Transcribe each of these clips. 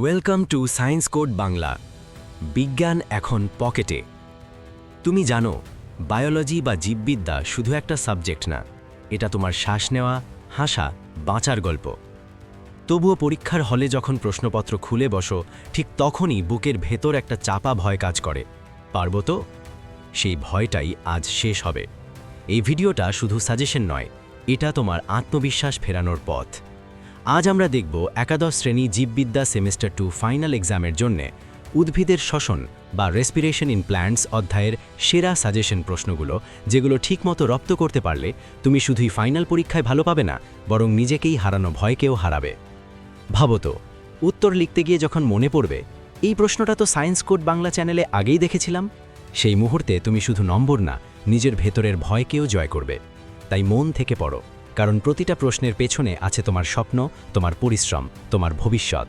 Welcome to science Code Bangla. বিজ্ঞান এখন পকেটে। তুমি জানো, বায়োলজি বা জীববিদ্যা শুধু একটা সাবজেক্ট না, এটা তোমার শ্বাস নেওয়া, হাসা, বাঁচার গল্প। তবুও পরীক্ষার হলে যখন প্রশ্নপত্র খুলে বসো, ঠিক তখনই বুকের ভেতর একটা চাপা ভয় কাজ করে। পারবো তো? সেই ভয়টাই আজ শেষ হবে। এই ভিডিওটা শুধু সাজেশন নয়, এটা তোমার আত্মবিশ্বাস ফেরানোর পথ। আজ আমরা দেখব একাদশ শ্রেণী জীববিদ্যা সেমিস্টার 2 ফাইনাল এক্সামের জন্য উদ্ভিদের শ্বসন বা রেসপিরেশন ইন প্ল্যান্টস অধ্যায়ের সেরা সাজেশন প্রশ্নগুলো, যেগুলো ঠিকমতো রপ্ত করতে পারলে তুমি শুধুই ফাইনাল পরীক্ষায় ভালো পাবে না, বরং নিজেকেই হারানো ভয়কেও হারাবে। ভাবো তো, উত্তর লিখতে গিয়ে যখন মনে পড়বে এই প্রশ্নটা তো সায়েন্স কোড বাংলা চ্যানেলে আগেই দেখেছিলাম, সেই মুহূর্তে তুমি শুধু নম্বর না, নিজের ভেতরের ভয়কেও জয় করবে। তাই মন থেকে পড়ো, কারণ প্রতিটা প্রশ্নের পেছনে আছে তোমার স্বপ্ন, তোমার পরিশ্রম, তোমার ভবিষ্যৎ।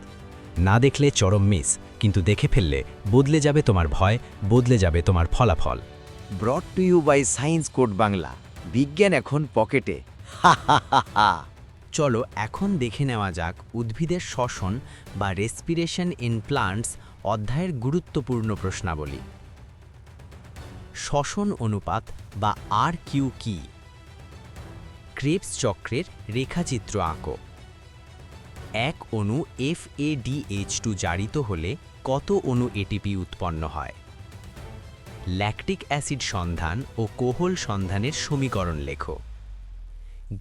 না দেখলে চরম মিস, কিন্তু দেখে ফেললে বদলে যাবে তোমার ভয়, বদলে যাবে তোমার ফলাফল। Brought to you by Science Code Bangla. বিজ্ঞান এখন পকেটে। চলো এখন দেখে নেওয়া যাক উদ্ভিদের শ্বসন বা রেসপিরেশন ইন প্লান্টস অধ্যায়ের গুরুত্বপূর্ণ প্রশ্নাবলী। শ্বসন অনুপাত বা RQ কি? ক্রেবস চক্রের রেখাচিত্র আঁকো। এক অণু FADH2 জারিত হলে কত অণু ATP উৎপন্ন হয়? ল্যাকটিক অ্যাসিড সন্ধান ও কোহল সন্ধানের সমীকরণ লেখো।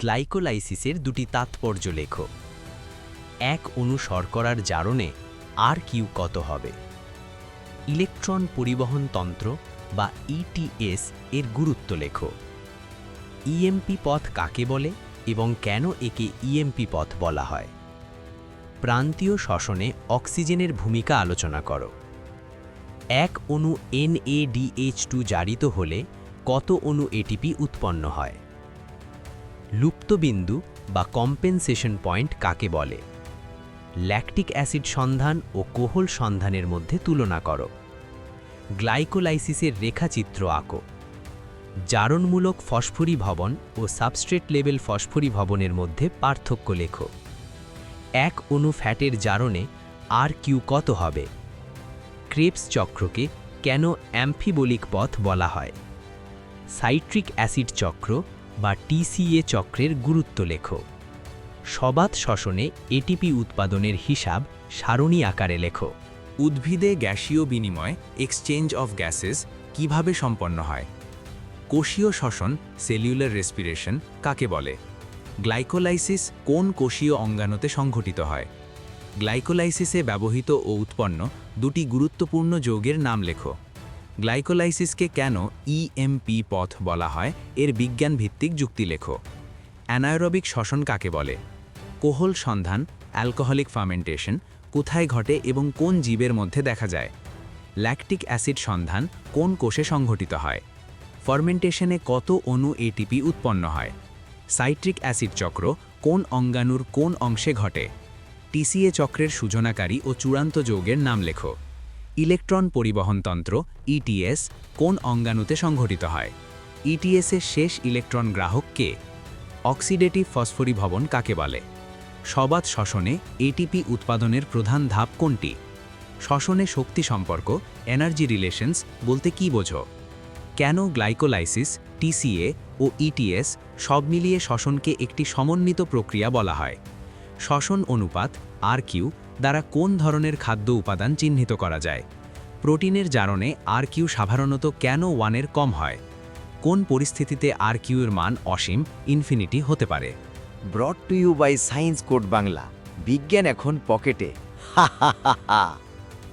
গ্লাইকোলাইসিসের দুটি তাৎপর্য লেখো। এক অণু শর্করার জারণে RQ কত হবে? ইলেকট্রন পরিবহন তন্ত্র বা ETS এর গুরুত্ব লেখো। EMP পথ কাকে বলে এবং কেন একে EMP পথ বলা হয়? প্রান্তীয় শ্বসনে অক্সিজেনের ভূমিকা আলোচনা করো। এক অণু NADH2 জারিত হলে কত অণু ATP উৎপন্ন হয়? লুপ্তবিন্দু বা কম্পেনসেশন পয়েন্ট কাকে বলে? ল্যাকটিক অ্যাসিড সন্ধান ও কোহল সন্ধানের মধ্যে তুলনা করো। গ্লাইকোলাইসিসের রেখাচিত্র আঁকো। জারণমূলক ফসফরিভবন ও সাবস্ট্রেট লেভেল ফসফরিভবনের মধ্যে পার্থক্য লেখো। এক অণু ফ্যাটের জারণে RQ কত হবে? ক্রেবস চক্রকে কেন অ্যাম্ফিবোলিক পথ বলা হয়? সাইট্রিক অ্যাসিড চক্র বা TCA চক্রের গুরুত্ব লেখো। সবাত শ্বসনে ATP উৎপাদনের হিসাব সারণী আকারে লেখো। উদ্ভিদে গ্যাসীয় বিনিময় এক্সচেঞ্জ অফ গ্যাসেস কিভাবে সম্পন্ন হয়? কোষীয় শ্বসন সেলুলার রেসপিরেশন কাকে বলে? গ্লাইকোলাইসিস কোন কোষীয় অঙ্গাণুতে সংঘটিত হয়? গ্লাইকোলাইসিসে ব্যবহৃত ও উৎপন্ন দুটি গুরুত্বপূর্ণ যৌগের নাম লেখো। গ্লাইকোলাইসিসকে কেন EMP পথ বলা হয়, এর বিজ্ঞান ভিত্তিক যুক্তি লেখো। অ্যানায়রোবিক শ্বসন কাকে বলে? কোহল সন্ধান অ্যালকোহলিক ফার্মেন্টেশন কোথায় ঘটে এবং কোন জীবের মধ্যে দেখা যায়? ল্যাকটিক অ্যাসিড সন্ধান কোন কোষে সংঘটিত হয়? ফার্মেন্টেশনে কত অণু ATP উৎপন্ন হয়? সাইট্রিক অ্যাসিড চক্র কোন অঙ্গাণুর কোন অংশে ঘটে? TCA চক্রের সূচনাকারী ও চূড়ান্ত যৌগের নাম লেখো। ইলেকট্রন পরিবহন তন্ত্র ETS কোন অঙ্গাণুতে সংঘটিত হয়? ETS এর শেষ ইলেকট্রন গ্রাহক কে? অক্সিডেটিভ ফসফরিভবন কাকে বলে? সবাত শ্বসনে ATP উৎপাদনের প্রধান ধাপ কোনটি? শ্বসনে শক্তি সম্পর্ক এনার্জি রিলেশনস বলতে কি বোঝো? কেন গ্লাইকোলাইসিস, TCA ও ETS সব মিলিয়ে শ্বসনকে একটি সমন্বিত প্রক্রিয়া বলা হয়? শ্বসন অনুপাত RQ দ্বারা কোন ধরনের খাদ্য উপাদান চিহ্নিত করা যায়? প্রোটিনের জারণে RQ সাধারণত কেন 1-এর কম হয়? কোন পরিস্থিতিতে RQ এর মান অসীম ইনফিনিটি হতে পারে? Brought to you by Science Code Bangla. বিজ্ঞান এখন পকেটে।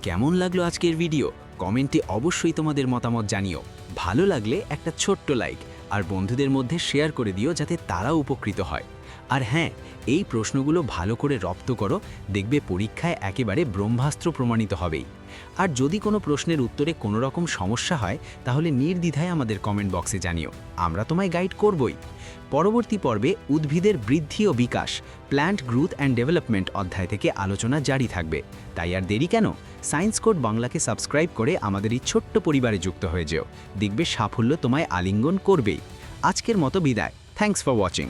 কেমন লাগলো আজকের ভিডিও? কমেন্টে অবশ্যই তোমাদের মতামত জানিও। ভালো লাগলে একটা ছোট্ট লাইক আর বন্ধুদের মধ্যে শেয়ার করে দিও, যাতে তারাও উপকৃত হয়। আর হ্যাঁ, এই প্রশ্নগুলো ভালো করে রপ্ত করো, দেখবে পরীক্ষায় একেবারে ব্রহ্মাস্ত্র প্রমাণিত হবেই। আর যদি কোনো প্রশ্নের উত্তরে কোনো রকম সমস্যা হয়, তাহলে নির্দ্বিধায় আমাদের কমেন্ট বক্সে জানিও, আমরা তোমায় গাইড করবই। পরবর্তী পর্বে উদ্ভিদের বৃদ্ধি ও বিকাশ প্ল্যান্ট গ্রোথ অ্যান্ড ডেভেলপমেন্ট অধ্যায় থেকে আলোচনা জারি থাকবে। তাই আর দেরি কেন, সায়েন্স কোড বাংলাকে সাবস্ক্রাইব করে আমাদের এই ছোট্ট পরিবারে যুক্ত হয়ে যেও, দেখবে সাফল্য তোমায় আলিঙ্গন করবেই। আজকের মতো বিদায়। Thanks for watching.